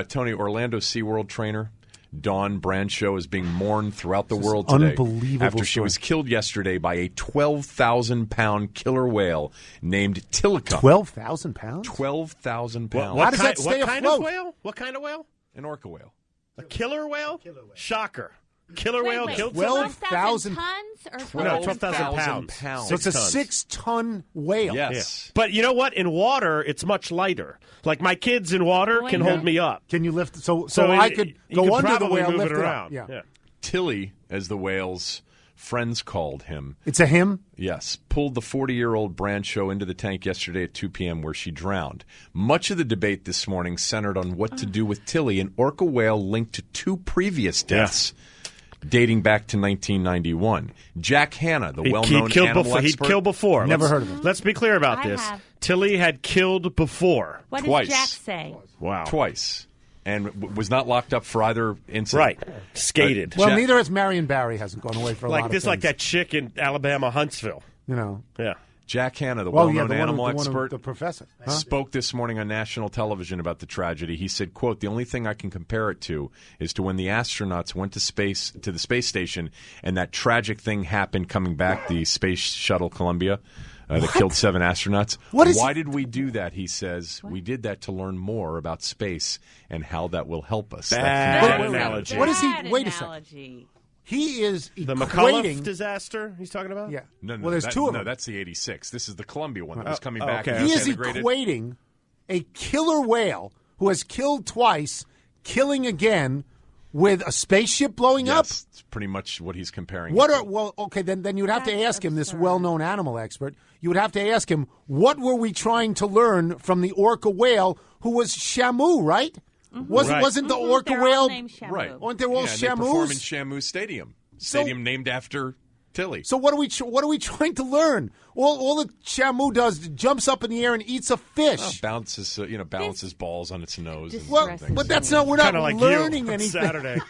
Tony, Orlando SeaWorld trainer Dawn Brandshaw is being mourned throughout the world today. Unbelievable after she was killed yesterday by a 12,000-pound killer whale named Tilikum. 12,000 pounds? 12,000 pounds. How does that stay what afloat? Kind of whale? What kind of whale? An orca whale. A killer whale? Shocker. Killer whale killed 12,000 tons or 12,000 pounds. So it's a 6-ton whale. Yes. Yeah. But you know what? In water, it's much lighter. Like my kids in water can hold me up. Can you lift? So I could go under the whale, move lift it around. it up. Yeah. Tilly, as the whale's friends called him. It's a him? Yes. Pulled the 40-year-old Brandshaw into the tank yesterday at 2 p.m. where she drowned. Much of the debate this morning centered on what to do with Tilly, an orca whale linked to 2 previous deaths. Dating back to 1991. Jack Hanna, the well-known animal expert. He'd killed before. Never heard of him. Let's be clear about this. Tilly had killed before. What Twice. does Jack say? Wow. Twice. And was not locked up for either incident. Right. Skated. Well, neither has Marion Barry hasn't gone away for a lot of things. Like that chick in Alabama, Huntsville. You know. Yeah. Jack Hanna, the well-known the animal expert, the professor, spoke this morning on national television about the tragedy. He said, quote, "The only thing I can compare it to is to when the astronauts went to the space station and that tragic thing happened coming back, the space shuttle Columbia, that killed 7 astronauts. Why did we do that?" He says, "We did that to learn more about space and how that will help us." Bad analogy. What is he? Wait a second. He is the equating McCullough disaster he's talking about? Yeah. No, well, there's 2 of them. No, that's the 86. This is the Columbia one that was coming back. He is equating a killer whale who has killed twice, killing again, with a spaceship blowing up. It's pretty much what he's comparing. Then you'd have to ask him, this well-known animal expert, you would have to ask him, what were we trying to learn from the orca whale who was Shamu, right? Mm-hmm. Wasn't the orca whale right? Weren't they all Shamus? They perform in Shamu Stadium named after Tilly. So what are we trying to learn? All the Shamu does is jumps up in the air and eats a fish. Balances balls on its nose. But that's not. We're not learning anything. Saturday.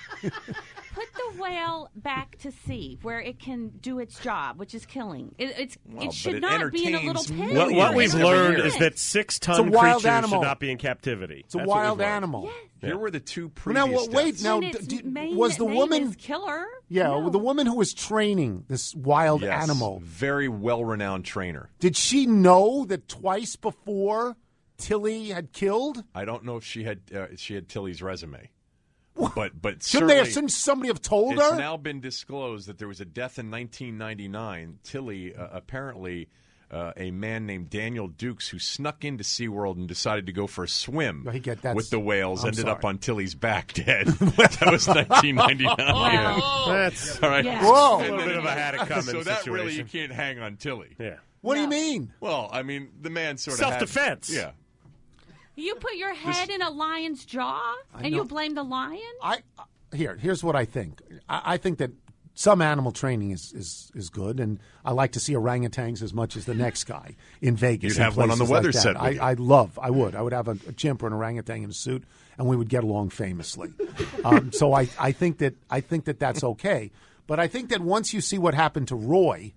Put the whale back to sea where it can do its job, which is killing. It should not be in a little pit. What we've learned is that 6-ton creatures should not be in captivity. It's a wild animal. Yes. Here were the 2 previous deaths. Was the woman killer? Yeah, No. the woman who was training this wild Yes, animal. very well-renowned trainer. Did she know that twice before Tilly had killed? I don't know if she had Tilly's resume. But shouldn't somebody have told her? It's now been disclosed that there was a death in 1999. Tilly, apparently, a man named Daniel Dukes, who snuck into SeaWorld and decided to go for a swim with the whales, ended up on Tilly's back dead. That was 1999. That's all right. Yeah. Whoa. A little bit of a had it coming so situation. that really you can't hang on Tilly. Yeah. What do you mean? Well, I mean, the man sort of self-defense. Yeah. You put your head in a lion's jaw and you blame the lion? Here's what I think. I think that some animal training is good, and I like to see orangutans as much as the next guy in Vegas. You'd have one on the weather set. I would. I would have a chimp or an orangutan in a suit, and we would get along famously. So I think that that's okay. But I think that once you see what happened to Roy,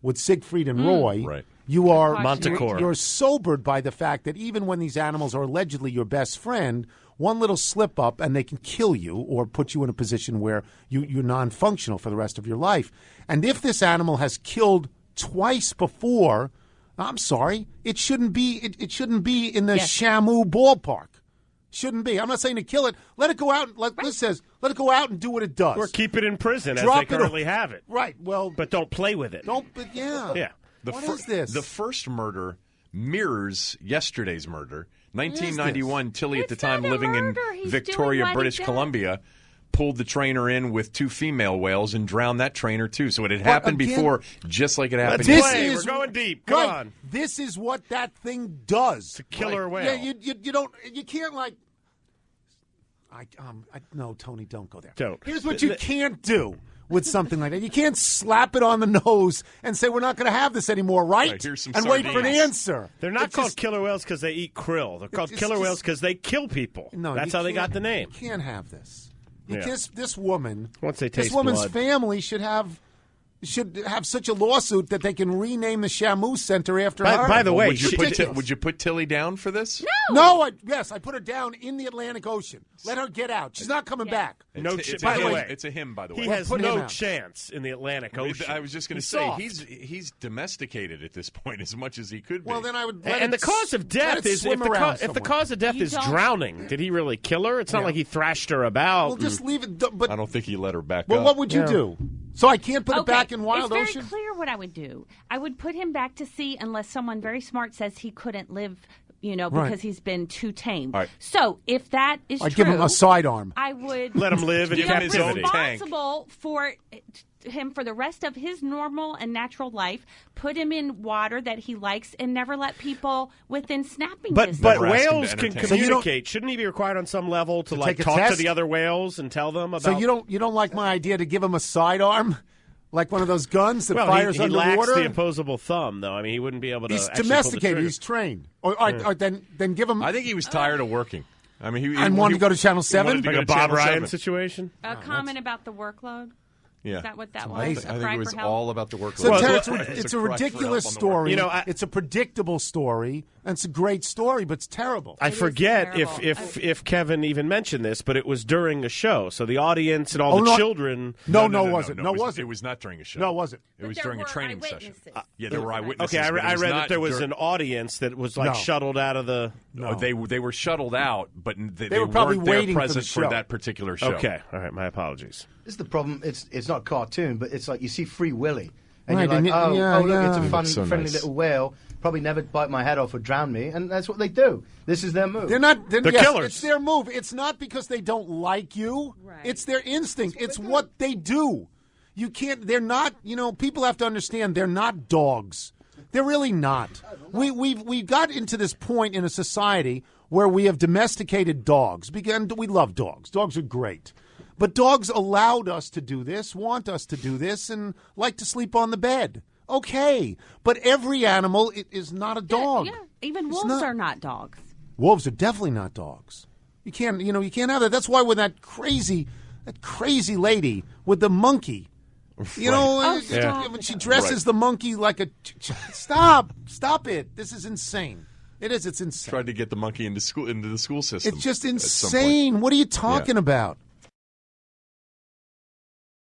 with Siegfried and Roy, right. You're sobered by the fact that even when these animals are allegedly your best friend, one little slip up and they can kill you or put you in a position where you're non-functional for the rest of your life. And if this animal has killed twice before, I'm sorry, it shouldn't be in the Shamu ballpark. Shouldn't be. I'm not saying to kill it. Let it go out. This says let it go out and do what it does. Or keep it in prison as they currently have it. Right. Well, but don't play with it. Yeah. What is this? The first murder mirrors yesterday's murder. 1991, Tilly, at the time living in Victoria, British Columbia, pulled the trainer in with 2 female whales and drowned that trainer too. So it had happened before, just like it happened. We're going deep. Come on. This is what that thing does. It's a killer whale. Yeah, you can't no, Tony, don't go there. Don't. Here's what you can't do with something like that. You can't slap it on the nose and say, we're not going to have this anymore, right? Here's some and sardines. wait for an answer. They're not called killer whales because they eat krill. They're called killer whales because they kill people. No, that's how they got the name. You can't have this. Yeah. This woman, Once they taste this woman's blood. family should have should have such a lawsuit that they can rename the Shamu Center after her. By the way, would you put Tilly down for this? No. Yes, I put her down in the Atlantic Ocean. Let her get out. She's not coming back. By the way, it's a him. By the way, he has no chance in the Atlantic Ocean. I was just going to say he's domesticated at this point as much as he could be. Well, then I would. And the cause of death is if the cause of death is drowning. Did he really kill her? It's not like he thrashed her about. Well, just leave it. But I don't think he let her back. Well, what would you do? So I can't put it back in wild ocean? It's very clear what I would do. I would put him back to sea unless someone very smart says he couldn't live, because he's been too tame. Right. So if that is true, I'd give him a sidearm. I would let him live in captivity. Responsible for him for the rest of his normal and natural life, put him in water that he likes, and never let people within snapping distance. But whales can communicate. Shouldn't he be required on some level to talk to the other whales and tell them about? So you don't like my idea to give him a sidearm, like one of those guns that fires he underwater? He lacks the opposable thumb, though. I mean, he wouldn't be able to. He's domesticated. He's trained. Or then give him. I think he was tired of working. I mean, he wanted to go to Channel 7, like a Bob Ryan situation. A comment about the workload. Yeah. Is that what that was? I think it was all about the workload. So it's a ridiculous story. It's a predictable story, and it's a great story, but it's terrible. I forget if Kevin even mentioned this, but it was during a show, so the audience and all the children. No, it wasn't. It was not during a show. No, it wasn't. It was during a training session. Yeah, there were eyewitnesses. Okay, I read that there was an audience that was shuttled out of the. No, they were shuttled out, but they were probably weren't there waiting present for that particular show. Okay, all right, my apologies. This is the problem. It's not a cartoon, but it's like you see Free Willy, and right, you're like, look, it's a fun, friendly little whale. Probably never bite my head off or drown me, and that's what they do. This is their move. They're not. They're killers. It's their move. It's not because they don't like you. Right. It's their instinct. It's what they do. You can't. They're not. People have to understand. They're not dogs. They're really not. We got into this point in a society where we have domesticated dogs. We love dogs. Dogs are great. But dogs allowed us to do this, want us to do this, and like to sleep on the bed. Okay. But every animal is not a dog. Yeah. Even wolves are not dogs. Wolves are definitely not dogs. You can't have that. That's why when that crazy lady with the monkey, when she dresses the monkey like a... Stop it. This is insane. It's insane. Tried to get the monkey into the school system. It's just insane. What are you talking about?